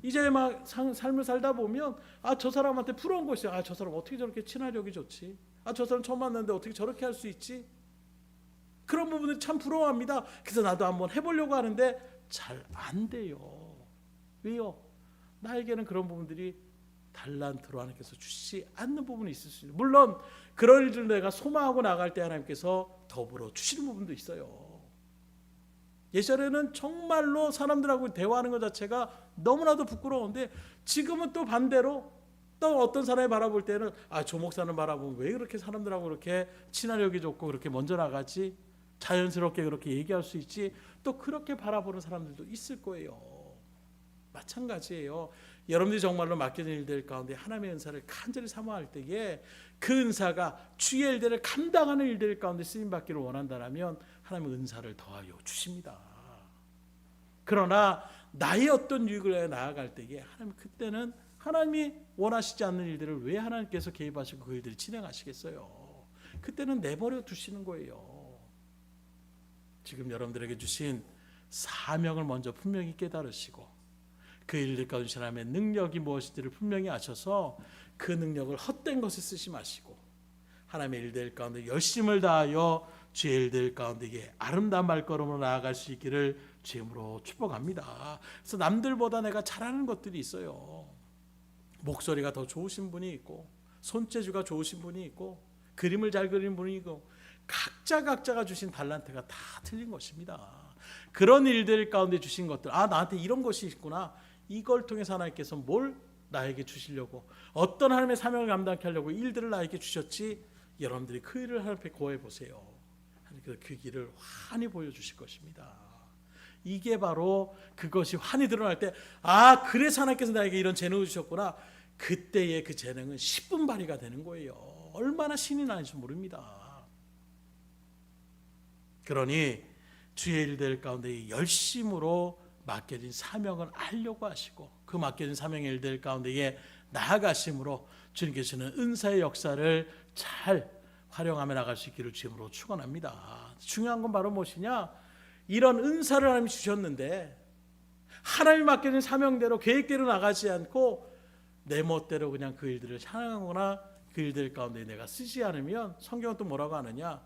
이제 막 삶을 살다 보면 저 사람한테 부러운 것이 저 사람 어떻게 저렇게 친화력이 좋지? 저 사람 처음 만났는데 어떻게 저렇게 할 수 있지? 그런 부분을 참 부러워합니다. 그래서 나도 한번 해보려고 하는데 잘 안 돼요. 왜요? 나에게는 그런 부분들이 달란트로 하나님께서 주시지 않는 부분이 있을 수 있어요. 물론 그런 일들 내가 소망하고 나갈 때 하나님께서 더불어 주시는 부분도 있어요. 예전에는 정말로 사람들하고 대화하는 것 자체가 너무나도 부끄러운데 지금은 또 반대로 또 어떤 사람이 바라볼 때는 조 목사는 바라보면 왜 그렇게 사람들하고 그렇게 친화력이 좋고 그렇게 먼저 나가지? 자연스럽게 그렇게 얘기할 수 있지? 또 그렇게 바라보는 사람들도 있을 거예요. 마찬가지예요. 여러분들이 정말로 맡겨진 일들 가운데 하나님의 은사를 간절히 사모할 때에 그 은사가 주의 일들을 감당하는 일들 가운데 쓰임받기를 원한다면 하나님의 은사를 더하여 주십니다. 그러나 나의 어떤 유익을 위해 나아갈 때에 하나님 그때는 하나님이 원하시지 않는 일들을 왜 하나님께서 개입하시고 그 일들을 진행하시겠어요? 그때는 내버려 두시는 거예요. 지금 여러분들에게 주신 사명을 먼저 분명히 깨달으시고 그 일들 가운데 하나님의 능력이 무엇인지를 분명히 아셔서 그 능력을 헛된 것에 쓰지 마시고 하나님의 일들 가운데 열심을 다하여 주의 일들 가운데 아름다운 발걸음으로 나아갈 수 있기를 주임으로 축복합니다. 그래서 남들보다 내가 잘하는 것들이 있어요. 목소리가 더 좋으신 분이 있고 손재주가 좋으신 분이 있고 그림을 잘 그리는 분이 있고 각자가 주신 달란트가 다 틀린 것입니다. 그런 일들 가운데 주신 것들 나한테 이런 것이 있구나. 이걸 통해서 하나님께서 뭘 나에게 주시려고 어떤 하나님의 사명을 감당케 하려고 일들을 나에게 주셨지 여러분들이 그 일을 하나님께 고해 보세요. 하나님께서 그 길을 환히 보여주실 것입니다. 이게 바로 그것이 환히 드러날 때 그래서 하나님께서 나에게 이런 재능을 주셨구나. 그때의 그 재능은 10분 발휘가 되는 거예요. 얼마나 신이 나는지 모릅니다. 그러니 주의 일들 가운데 열심으로 맡겨진 사명을 알려고 하시고 그 맡겨진 사명의 일들 가운데에 나아가심으로 주님께서 주는 은사의 역사를 잘 활용하며 나갈 수 있기를 주님으로 축원합니다. 중요한 건 바로 무엇이냐? 이런 은사를 하나님이 주셨는데 하나님이 맡겨진 사명대로 계획대로 나가지 않고 내 멋대로 그냥 그 일들을 향하거나 그 일들 가운데 내가 쓰지 않으면 성경은 또 뭐라고 하느냐?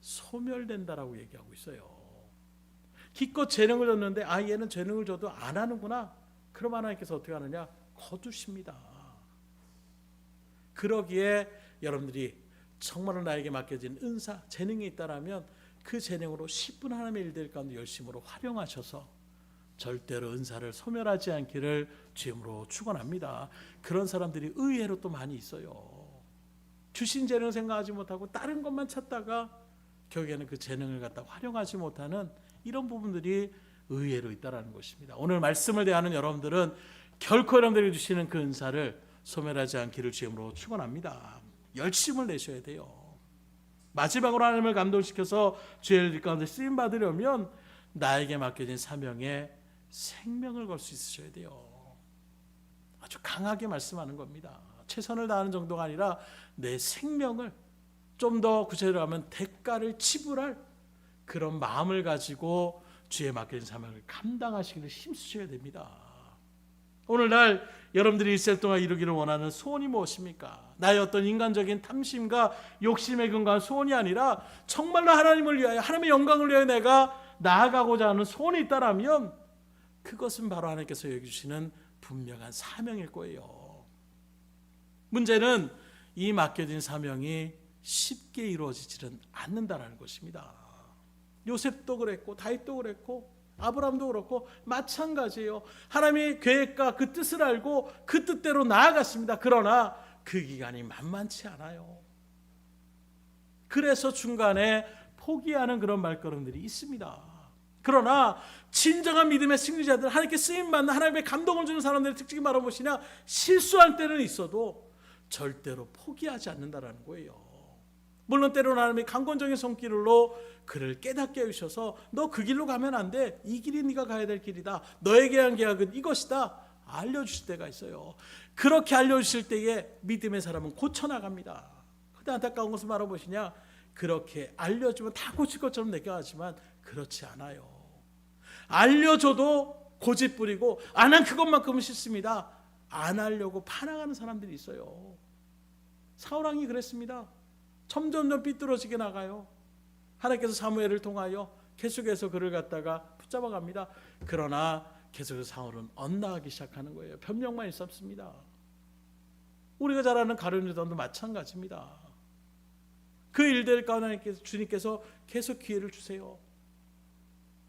소멸된다라고 얘기하고 있어요. 기껏 재능을 줬는데 얘는 재능을 줘도 안 하는구나. 그럼 하나님께서 어떻게 하느냐? 거두십니다. 그러기에 여러분들이 정말로 나에게 맡겨진 은사, 재능이 있다라면 그 재능으로 10분 하나님의 일들 가운데 열심으로 활용하셔서 절대로 은사를 소멸하지 않기를 주임으로 축원합니다. 그런 사람들이 의외로 또 많이 있어요. 주신 재능을 생각하지 못하고 다른 것만 찾다가 결국에는 그 재능을 갖다 활용하지 못하는 이런 부분들이 의외로 있다는 것입니다. 오늘 말씀을 대하는 여러분들은 결코 여러분들이 주시는 그 은사를 소멸하지 않기를 주임으로 축원합니다. 열심을 내셔야 돼요. 마지막으로 하나님을 감동시켜서 주의 일 가운데 쓰임 받으려면 나에게 맡겨진 사명에 생명을 걸 수 있으셔야 돼요. 아주 강하게 말씀하는 겁니다. 최선을 다하는 정도가 아니라 내 생명을 좀 더 구체적으로 하면 대가를 지불할 그런 마음을 가지고 주의 맡겨진 사명을 감당하시기를 힘쓰셔야 됩니다. 오늘날 여러분들이 일생 동안 이루기를 원하는 소원이 무엇입니까? 나의 어떤 인간적인 탐심과 욕심에 근거한 소원이 아니라 정말로 하나님을 위하여 하나님의 영광을 위하여 내가 나아가고자 하는 소원이 있다라면 그것은 바로 하나님께서 여겨주시는 분명한 사명일 거예요. 문제는 이 맡겨진 사명이 쉽게 이루어지지는 않는다는 것입니다. 요셉도 그랬고 다윗도 그랬고 아브라함도 그렇고 마찬가지예요. 하나님의 계획과 그 뜻을 알고 그 뜻대로 나아갔습니다. 그러나 그 기간이 만만치 않아요. 그래서 중간에 포기하는 그런 말걸음들이 있습니다. 그러나 진정한 믿음의 승리자들, 하나님께 쓰임받는 하나님의 감동을 주는 사람들의 특징이 바로 무엇이냐? 실수할 때는 있어도 절대로 포기하지 않는다는 거예요. 물론 때로는 하나님의 강권적인 손길로 그를 깨닫게 해주셔서 너 그 길로 가면 안 돼. 이 길이 네가 가야 될 길이다. 너에게 한 계약은 이것이다. 알려주실 때가 있어요. 그렇게 알려주실 때에 믿음의 사람은 고쳐나갑니다. 그런데 안타까운 것은 바로 무엇이냐? 그렇게 알려주면 다 고칠 것처럼 느껴하지만 그렇지 않아요. 알려줘도 고집 부리고 난 그것만큼은 싫습니다. 안 하려고 반항하는 사람들이 있어요. 사울왕이 그랬습니다. 점점점 삐뚤어지게 나가요. 하나님께서 사무엘을 통하여 계속해서 그를 갖다가 붙잡아갑니다. 그러나 계속해서 사울은 엇나가기 시작하는 거예요. 변명만 있었습니다. 우리가 잘 아는 가룟 유다도 마찬가지입니다. 그 일들 가운데 주님께서 계속 기회를 주세요.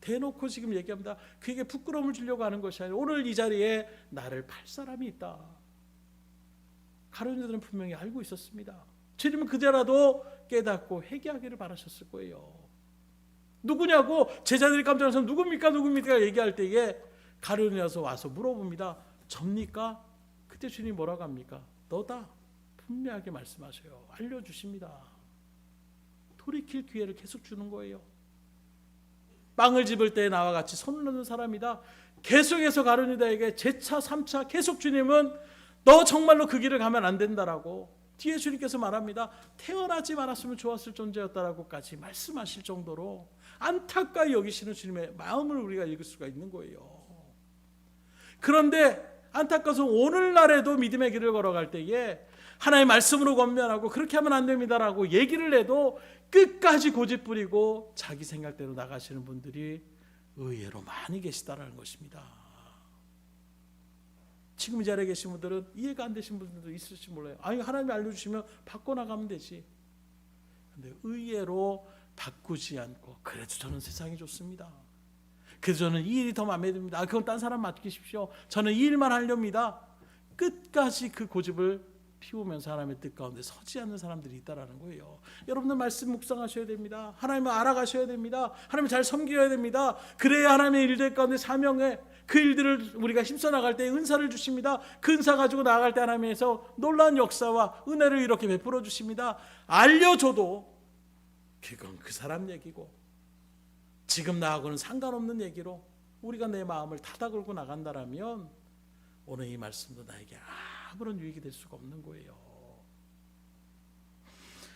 대놓고 지금 얘기합니다. 그에게 부끄러움을 주려고 하는 것이 아니라 오늘 이 자리에 나를 팔 사람이 있다. 가룟 유다는 분명히 알고 있었습니다. 주님은 그제라도 깨닫고 회개하기를 바라셨을 거예요. 누구냐고 제자들이 깜짝 놀라서 누굽니까 얘기할 때에 가룟 유다서 와서 물어봅니다. 접니까? 그때 주님이 뭐라고 합니까? 너다. 분명하게 말씀하셔요. 알려주십니다. 돌이킬 기회를 계속 주는 거예요. 빵을 집을 때 나와 같이 손을 넣는 사람이다. 계속해서 가룟 유다에게 제차 3차 계속 주님은 너 정말로 그 길을 가면 안 된다라고 뒤에 주님께서 말합니다. 태어나지 말았으면 좋았을 존재였다라고까지 말씀하실 정도로 안타까이 여기시는 주님의 마음을 우리가 읽을 수가 있는 거예요. 그런데 안타까워서 오늘날에도 믿음의 길을 걸어갈 때에 하나님의 말씀으로 권면하고 그렇게 하면 안 됩니다라고 얘기를 해도 끝까지 고집 부리고 자기 생각대로 나가시는 분들이 의외로 많이 계시다라는 것입니다. 지금 이 자리에 계신 분들은 이해가 안 되신 분들도 있을지 몰라요. 아니 하나님이 알려주시면 바꿔나가면 되지. 그런데 의외로 바꾸지 않고 그래도 저는 세상이 좋습니다. 그래서 저는 이 일이 더 마음에 듭니다. 그건 딴 사람 맡기십시오. 저는 이 일만 하렵니다. 끝까지 그 고집을 피우면서 하나님의 뜻 가운데 서지 않는 사람들이 있다라는 거예요. 여러분들 말씀 묵상하셔야 됩니다. 하나님을 알아가셔야 됩니다. 하나님을 잘 섬겨야 됩니다. 그래야 하나님의 일들 가운데 사명에 그 일들을 우리가 힘써 나갈 때 은사를 주십니다. 그 은사 가지고 나아갈 때 하나님께서 놀라운 역사와 은혜를 이렇게 베풀어 주십니다. 알려줘도 그건 그 사람 얘기고 지금 나하고는 상관없는 얘기로 우리가 내 마음을 닫아 걸고 나간다라면 오늘 이 말씀도 나에게 아무런 유익이 될 수가 없는 거예요.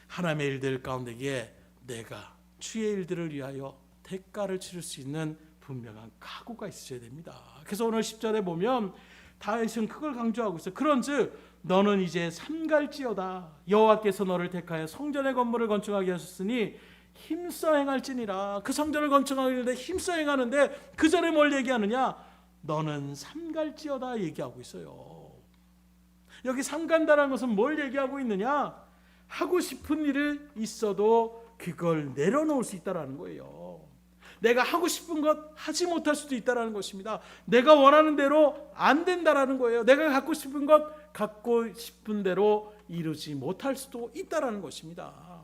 하나님의 일들 가운데에 내가 주의 일들을 위하여 대가를 치를 수 있는 분명한 각오가 있어야 됩니다. 그래서 오늘 10절에 보면 다윗은 그걸 강조하고 있어요. 그런즉 너는 이제 삼갈지어다. 여호와께서 너를 택하여 성전의 건물을 건축하게 하셨으니 힘써 행할지니라. 그 성전을 건축하는데 힘써 행하는데 그 전에 뭘 얘기하느냐? 너는 삼갈지어다 얘기하고 있어요. 여기 삼간다라는 것은 뭘 얘기하고 있느냐? 하고 싶은 일을 있어도 그걸 내려놓을 수 있다는 거예요. 내가 하고 싶은 것 하지 못할 수도 있다는 것입니다. 내가 원하는 대로 안 된다는 거예요. 내가 갖고 싶은 것 갖고 싶은 대로 이루지 못할 수도 있다는 것입니다.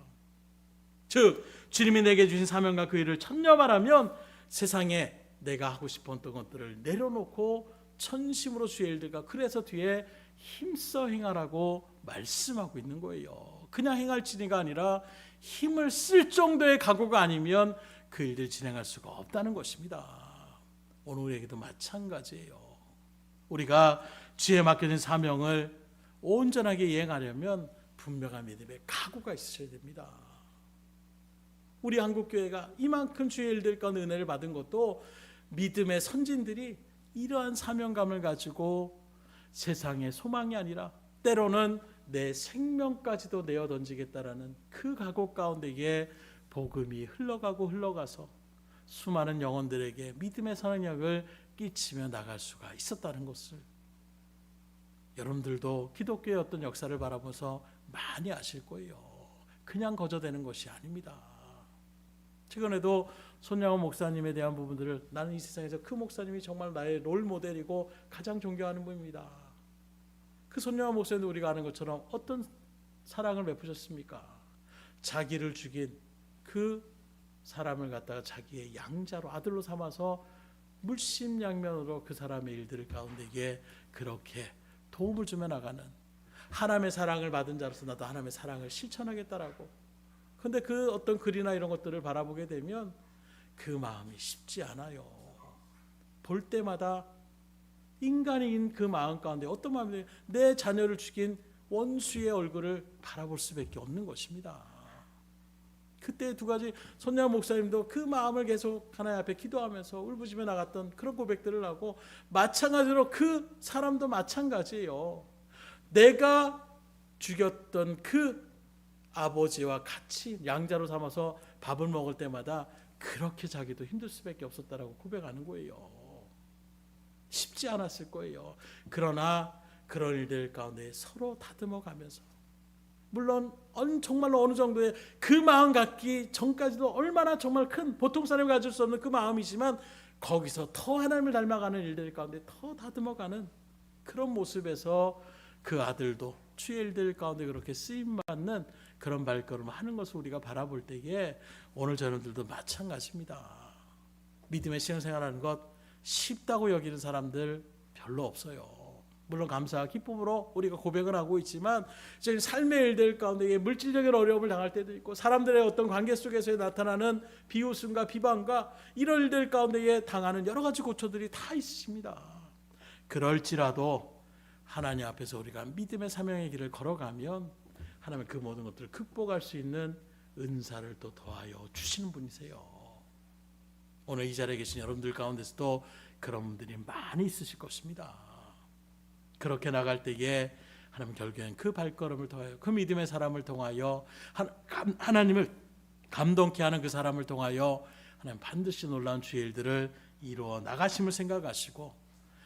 즉 주님이 내게 주신 사명과 그 일을 천념하라면 세상에 내가 하고 싶었던 것들을 내려놓고 천심으로 주의 일들과 그래서 뒤에 힘써 행하라고 말씀하고 있는 거예요. 그냥 행할지니가 아니라 힘을 쓸 정도의 각오가 아니면 그 일들 진행할 수가 없다는 것입니다. 오늘 우리에게도 마찬가지예요. 우리가 주에 맡겨진 사명을 온전하게 이행하려면 분명한 믿음의 각오가 있어야 됩니다. 우리 한국교회가 이만큼 주의 일들 가운데 은혜를 받은 것도 믿음의 선진들이 이러한 사명감을 가지고 세상의 소망이 아니라 때로는 내 생명까지도 내어 던지겠다라는 그 각오 가운데에 복음이 흘러가서 수많은 영혼들에게 믿음의 선행력을 끼치며 나갈 수가 있었다는 것을 여러분들도 기독교의 어떤 역사를 바라보면서 많이 아실 거예요. 그냥 거저되는 것이 아닙니다. 최근에도 손양호 목사님에 대한 부분들을 나는 이 세상에서 그 목사님이 정말 나의 롤 모델이고 가장 존경하는 분입니다. 그 손양호 목사님도 우리가 아는 것처럼 어떤 사랑을 베푸셨습니까? 자기를 죽인 그 사람을 갖다가 자기의 양자로 아들로 삼아서 물심양면으로 그 사람의 일들 가운데에 그렇게 도움을 주며 나가는 하나님의 사랑을 받은 자로서 나도 하나님의 사랑을 실천하겠다라고. 그런데 그 어떤 글이나 이런 것들을 바라보게 되면 그 마음이 쉽지 않아요. 볼 때마다 인간인 그 마음 가운데 어떤 마음이 내 자녀를 죽인 원수의 얼굴을 바라볼 수밖에 없는 것입니다. 그때 두 가지 손양 목사님도 그 마음을 계속 하나님 앞에 기도하면서 울부짖며 나갔던 그런 고백들을 하고, 마찬가지로 그 사람도 마찬가지예요. 내가 죽였던 그 아버지와 같이 양자로 삼아서 밥을 먹을 때마다 그렇게 자기도 힘들 수밖에 없었다라고 고백하는 거예요. 쉽지 않았을 거예요. 그러나 그런 일들 가운데 서로 다듬어 가면서, 물론 정말로 어느 정도의 그 마음 갖기 전까지도 얼마나 정말 큰, 보통 사람이 가질 수 없는 그 마음이지만, 거기서 더 하나님을 닮아가는 일들 가운데 더 다듬어가는 그런 모습에서 그 아들도 주의 일들 가운데 그렇게 쓰임받는 그런 발걸음을 하는 것을 우리가 바라볼 때에, 오늘 저녁들도 마찬가지입니다. 믿음의 신앙생활하는 것 쉽다고 여기는 사람들 별로 없어요. 물론 감사와 기쁨으로 우리가 고백을 하고 있지만, 지금 삶의 일들 가운데 물질적인 어려움을 당할 때도 있고, 사람들의 어떤 관계 속에서 나타나는 비웃음과 비방과 이런 일들 가운데 당하는 여러 가지 고초들이 다 있으십니다. 그럴지라도 하나님 앞에서 우리가 믿음의 사명의 길을 걸어가면 하나님은 그 모든 것들을 극복할 수 있는 은사를 또 더하여 주시는 분이세요. 오늘 이 자리에 계신 여러분들 가운데서도 그런 분들이 많이 있으실 것입니다. 그렇게 나갈 때에 하나님 결국엔 그 발걸음을 통하여, 그 믿음의 사람을 통하여, 하나님을 감동케 하는 그 사람을 통하여 하나님 반드시 놀라운 주의 일들을 이루어 나가심을 생각하시고,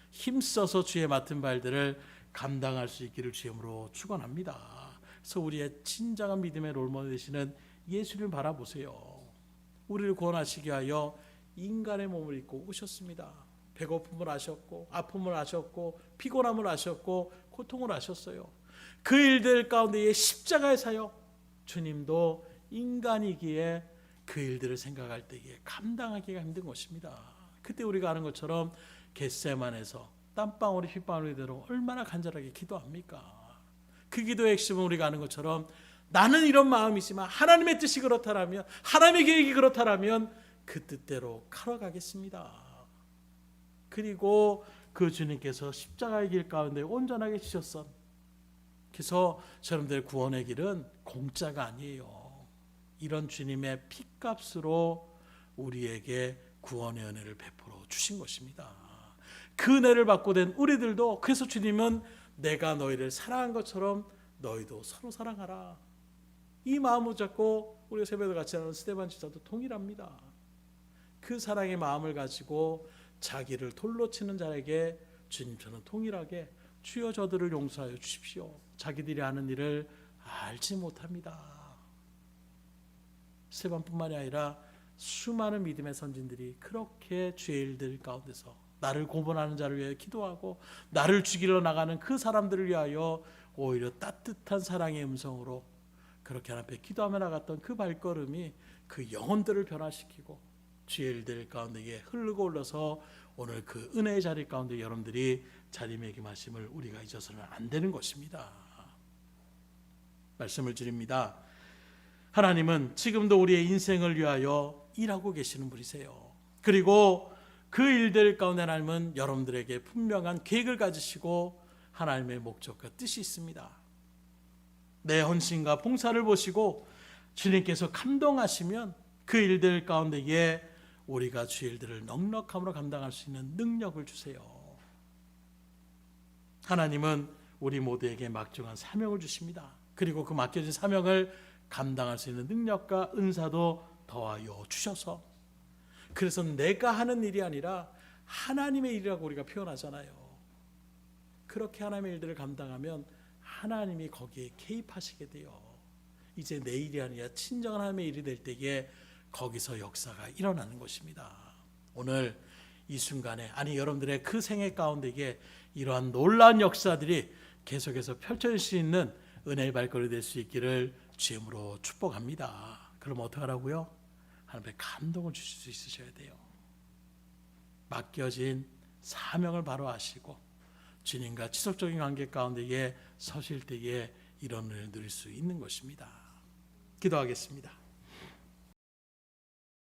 힘써서 주의 맡은 바들을 감당할 수 있기를 주님으로 축원합니다. 그래서 우리의 진정한 믿음의 롤모델 되시는 예수님을 바라보세요. 우리를 구원하시기 위하여 인간의 몸을 입고 오셨습니다. 배고픔을 아셨고, 아픔을 아셨고, 피곤함을 아셨고, 고통을 아셨어요. 그 일들 가운데의 십자가의 사역, 주님도 인간이기에 그 일들을 생각할 때에 감당하기가 힘든 것입니다. 그때 우리가 아는 것처럼 겟세마네에서 땀방울이 핏방울이 되도록 얼마나 간절하게 기도합니까? 그 기도의 핵심은 우리가 아는 것처럼, 나는 이런 마음이지만 하나님의 뜻이 그렇다라면, 하나님의 계획이 그렇다라면 그 뜻대로 걸어가겠습니다. 그리고 그 주님께서 십자가의 길 가운데 온전하게 지셨선, 그래서 여러분들의 구원의 길은 공짜가 아니에요. 이런 주님의 핏값으로 우리에게 구원의 은혜를 베풀어 주신 것입니다. 그 은혜를 받고 된 우리들도, 그래서 주님은 내가 너희를 사랑한 것처럼 너희도 서로 사랑하라, 이 마음을 잡고 우리가 새벽에 같이 하는 스데반 지사도 동일합니다. 그 사랑의 마음을 가지고 자기를 돌로 치는 자에게 주님처럼 동일하게 주여 저들을 용서하여 주십시오, 자기들이 하는 일을 알지 못합니다. 스데반뿐만이 아니라 수많은 믿음의 선진들이 그렇게 주의 일들 가운데서 나를 고문하는 자를 위해 기도하고, 나를 죽이러 나가는 그 사람들을 위하여 오히려 따뜻한 사랑의 음성으로 그렇게 하나님 앞에 기도하며 나갔던 그 발걸음이 그 영혼들을 변화시키고 주의 일들 가운데에 흐르고 올라서 오늘 그 은혜의 자리 가운데 여러분들이 자리매김하심을 우리가 잊어서는 안 되는 것입니다. 말씀을 드립니다. 하나님은 지금도 우리의 인생을 위하여 일하고 계시는 분이세요. 그리고 그 일들 가운데 하나님은 여러분들에게 분명한 계획을 가지시고 하나님의 목적과 뜻이 있습니다. 내 헌신과 봉사를 보시고 주님께서 감동하시면 그 일들 가운데에 우리가 주의 일들을 넉넉함으로 감당할 수 있는 능력을 주세요. 하나님은 우리 모두에게 막중한 사명을 주십니다. 그리고 그 맡겨진 사명을 감당할 수 있는 능력과 은사도 더하여 주셔서, 그래서 내가 하는 일이 아니라 하나님의 일이라고 우리가 표현하잖아요. 그렇게 하나님의 일들을 감당하면 하나님이 거기에 개입하시게 돼요. 이제 내 일이 아니라 친정한 하나님의 일이 될 때에 거기서 역사가 일어나는 것입니다. 오늘 이 순간에, 아니 여러분들의 그 생애 가운데에 이러한 놀라운 역사들이 계속해서 펼쳐질 수 있는 은혜의 발걸음이 될 수 있기를 주님으로 축복합니다. 그럼 어떻게 하라고요? 하나님의 감동을 주실 수 있으셔야 돼요. 맡겨진 사명을 바로 아시고 주님과 지속적인 관계 가운데에 서실 때에 이런 은혜를 누릴 수 있는 것입니다. 기도하겠습니다.